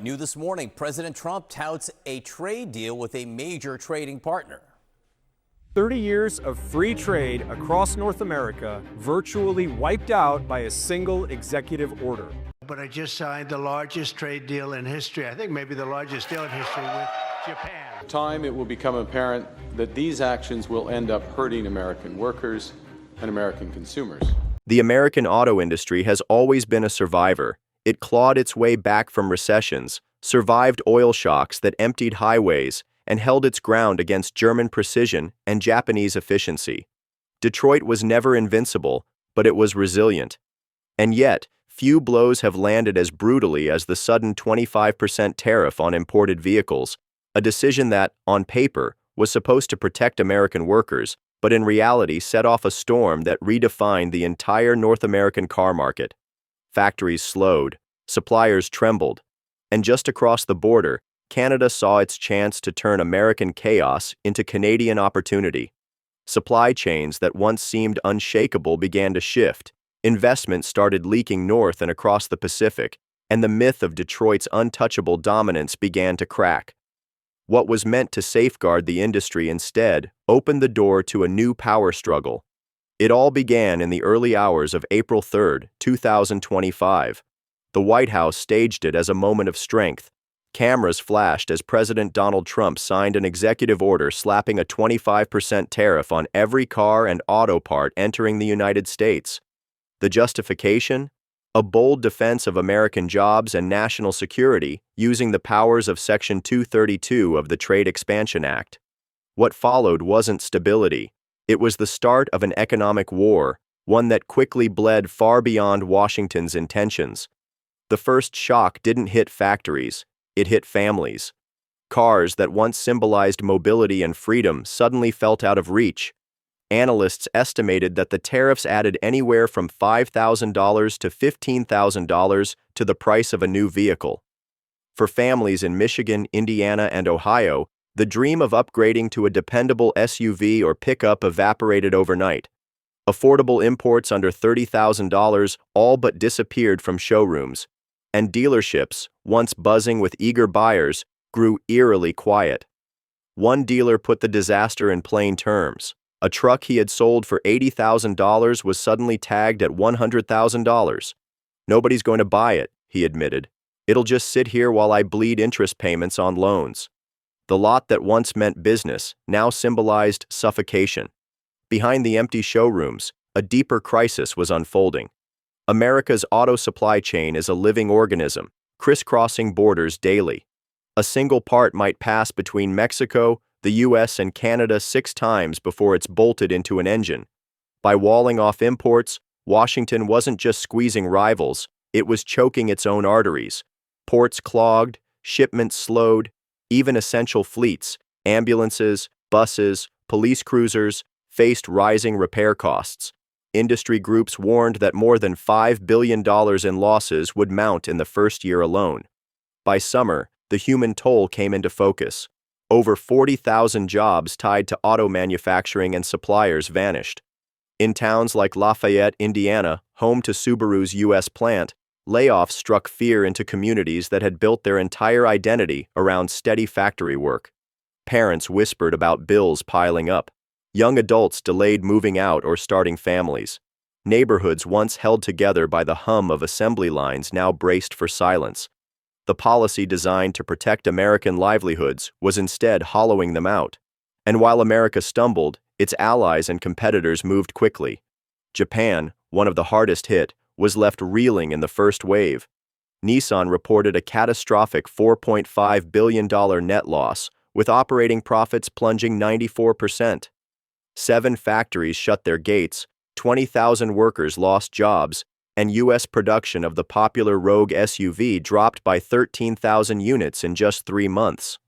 New this morning, President Trump touts a trade deal with a major trading partner. 30 years of free trade across North America virtually wiped out by a single executive order. But I just signed the largest trade deal in history. I think maybe the largest deal in history with Japan. Time it will become apparent that these actions will end up hurting American workers and American consumers. The American auto industry has always been a survivor. It clawed its way back from recessions, survived oil shocks that emptied highways, and held its ground against German precision and Japanese efficiency. Detroit was never invincible, but it was resilient. And yet, few blows have landed as brutally as the sudden 25% tariff on imported vehicles, a decision that, on paper, was supposed to protect American workers, but in reality set off a storm that redefined the entire North American car market. Factories slowed, suppliers trembled, and just across the border, Canada saw its chance to turn American chaos into Canadian opportunity. Supply chains that once seemed unshakable began to shift, investment started leaking north and across the Pacific, and the myth of Detroit's untouchable dominance began to crack. What was meant to safeguard the industry instead opened the door to a new power struggle. It all began in the early hours of April 3, 2025. The White House staged it as a moment of strength. Cameras flashed as President Donald Trump signed an executive order slapping a 25% tariff on every car and auto part entering the United States. The justification? A bold defense of American jobs and national security using the powers of Section 232 of the Trade Expansion Act. What followed wasn't stability. It was the start of an economic war, one that quickly bled far beyond Washington's intentions. The first shock didn't hit factories, it hit families. Cars that once symbolized mobility and freedom suddenly felt out of reach. Analysts estimated that the tariffs added anywhere from $5,000 to $15,000 to the price of a new vehicle. For families in Michigan, Indiana, and Ohio, the dream of upgrading to a dependable SUV or pickup evaporated overnight. Affordable imports under $30,000 all but disappeared from showrooms, and dealerships, once buzzing with eager buyers, grew eerily quiet. One dealer put the disaster in plain terms. A truck he had sold for $80,000 was suddenly tagged at $100,000. Nobody's going to buy it, he admitted. It'll just sit here while I bleed interest payments on loans. The lot that once meant business now symbolized suffocation. Behind the empty showrooms, a deeper crisis was unfolding. America's auto supply chain is a living organism, crisscrossing borders daily. A single part might pass between Mexico, the US, and Canada 6 times before it's bolted into an engine. By walling off imports, Washington wasn't just squeezing rivals, it was choking its own arteries. Ports clogged, shipments slowed, even essential fleets, ambulances, buses, police cruisers, faced rising repair costs. Industry groups warned that more than $5 billion in losses would mount in the first year alone. By summer, the human toll came into focus. Over 40,000 jobs tied to auto manufacturing and suppliers vanished. In towns like Lafayette, Indiana, home to Subaru's U.S. plant, layoffs struck fear into communities that had built their entire identity around steady factory work. Parents whispered about bills piling up. Young adults delayed moving out or starting families. Neighborhoods once held together by the hum of assembly lines now braced for silence. The policy designed to protect American livelihoods was instead hollowing them out. And while America stumbled, its allies and competitors moved quickly. Japan, one of the hardest hit, was left reeling in the first wave. Nissan reported a catastrophic $4.5 billion net loss, with operating profits plunging 94%. 7 factories shut their gates, 20,000 workers lost jobs, and U.S. production of the popular Rogue SUV dropped by 13,000 units in just 3 months.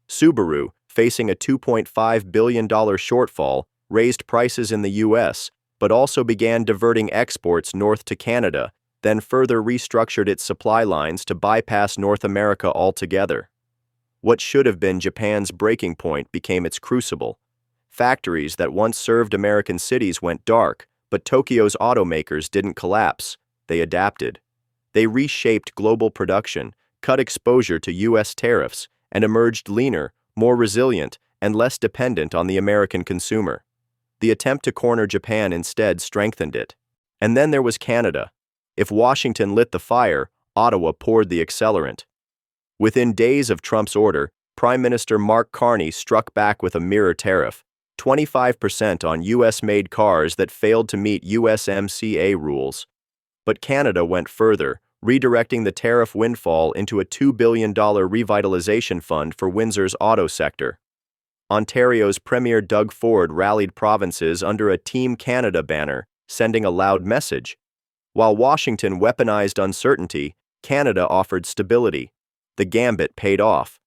Subaru, facing a $2.5 billion shortfall, raised prices in the U.S., but also began diverting exports north to Canada, then further restructured its supply lines to bypass North America altogether. What should have been Japan's breaking point became its crucible. Factories that once served American cities went dark, but Tokyo's automakers didn't collapse. They adapted. They reshaped global production, cut exposure to U.S. tariffs, and emerged leaner, more resilient, and less dependent on the American consumer. The attempt to corner Japan instead strengthened it. And then there was Canada. If Washington lit the fire, Ottawa poured the accelerant. Within days of Trump's order, Prime Minister Mark Carney struck back with a mirror tariff, 25% on U.S.-made cars that failed to meet USMCA rules. But Canada went further, redirecting the tariff windfall into a $2 billion revitalization fund for Windsor's auto sector. Ontario's Premier Doug Ford rallied provinces under a Team Canada banner, sending a loud message. While Washington weaponized uncertainty, Canada offered stability. The gambit paid off.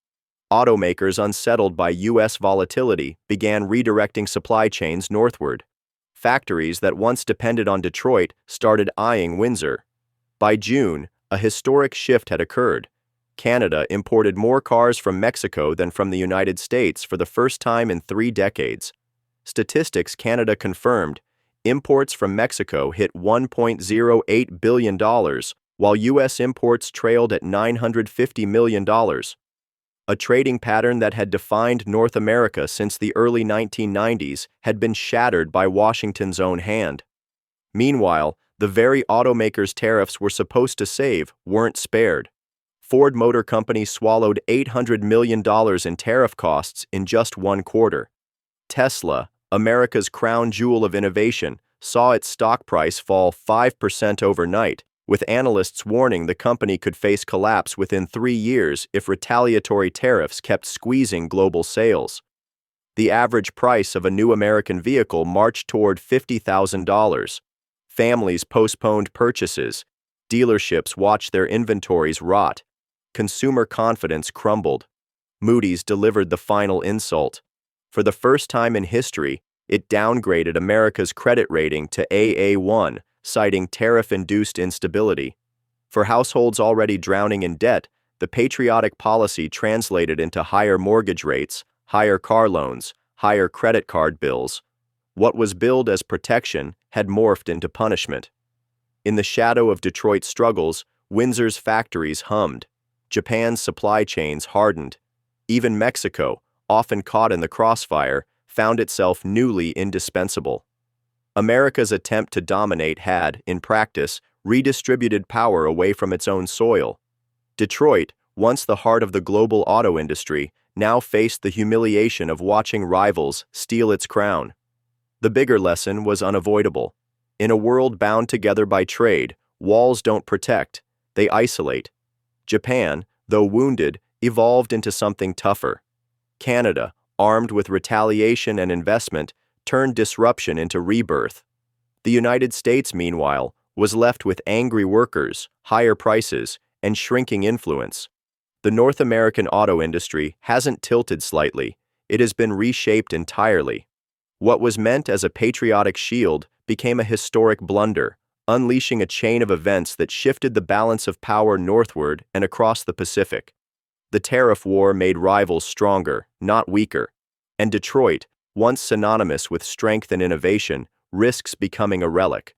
Automakers unsettled by U.S. volatility began redirecting supply chains northward. Factories that once depended on Detroit started eyeing Windsor. By June, a historic shift had occurred. Canada imported more cars from Mexico than from the United States for the first time in 3 decades. Statistics Canada confirmed, imports from Mexico hit $1.08 billion, while U.S. imports trailed at $950 million. A trading pattern that had defined North America since the early 1990s had been shattered by Washington's own hand. Meanwhile, the very automakers tariffs were supposed to save weren't spared. Ford Motor Company swallowed $800 million in tariff costs in just 1 quarter. Tesla, America's crown jewel of innovation, saw its stock price fall 5% overnight, with analysts warning the company could face collapse within 3 years if retaliatory tariffs kept squeezing global sales. The average price of a new American vehicle marched toward $50,000. Families postponed purchases. Dealerships watched their inventories rot. Consumer confidence crumbled. Moody's delivered the final insult. For the first time in history, it downgraded America's credit rating to AA1, citing tariff-induced instability. For households already drowning in debt, the patriotic policy translated into higher mortgage rates, higher car loans, higher credit card bills. What was billed as protection had morphed into punishment. In the shadow of Detroit's struggles, Windsor's factories hummed. Japan's supply chains hardened. Even Mexico, often caught in the crossfire, found itself newly indispensable. America's attempt to dominate had, in practice, redistributed power away from its own soil. Detroit, once the heart of the global auto industry, now faced the humiliation of watching rivals steal its crown. The bigger lesson was unavoidable. In a world bound together by trade, walls don't protect, they isolate. Japan, though wounded, evolved into something tougher. Canada, armed with retaliation and investment, turned disruption into rebirth. The United States, meanwhile, was left with angry workers, higher prices, and shrinking influence. The North American auto industry hasn't tilted slightly, it has been reshaped entirely. What was meant as a patriotic shield became a historic blunder, unleashing a chain of events that shifted the balance of power northward and across the Pacific. The tariff war made rivals stronger, not weaker, and Detroit, once synonymous with strength and innovation, risks becoming a relic.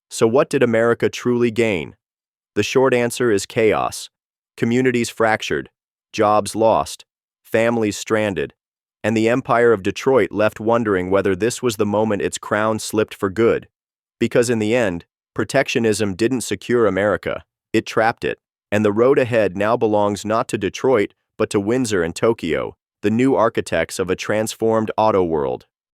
So what did America truly gain? The short answer is chaos. Communities fractured, jobs lost, families stranded, and the empire of Detroit left wondering whether this was the moment its crown slipped for good. Because in the end, protectionism didn't secure America, it trapped it, and the road ahead now belongs not to Detroit, but to Windsor and Tokyo, the new architects of a transformed auto world.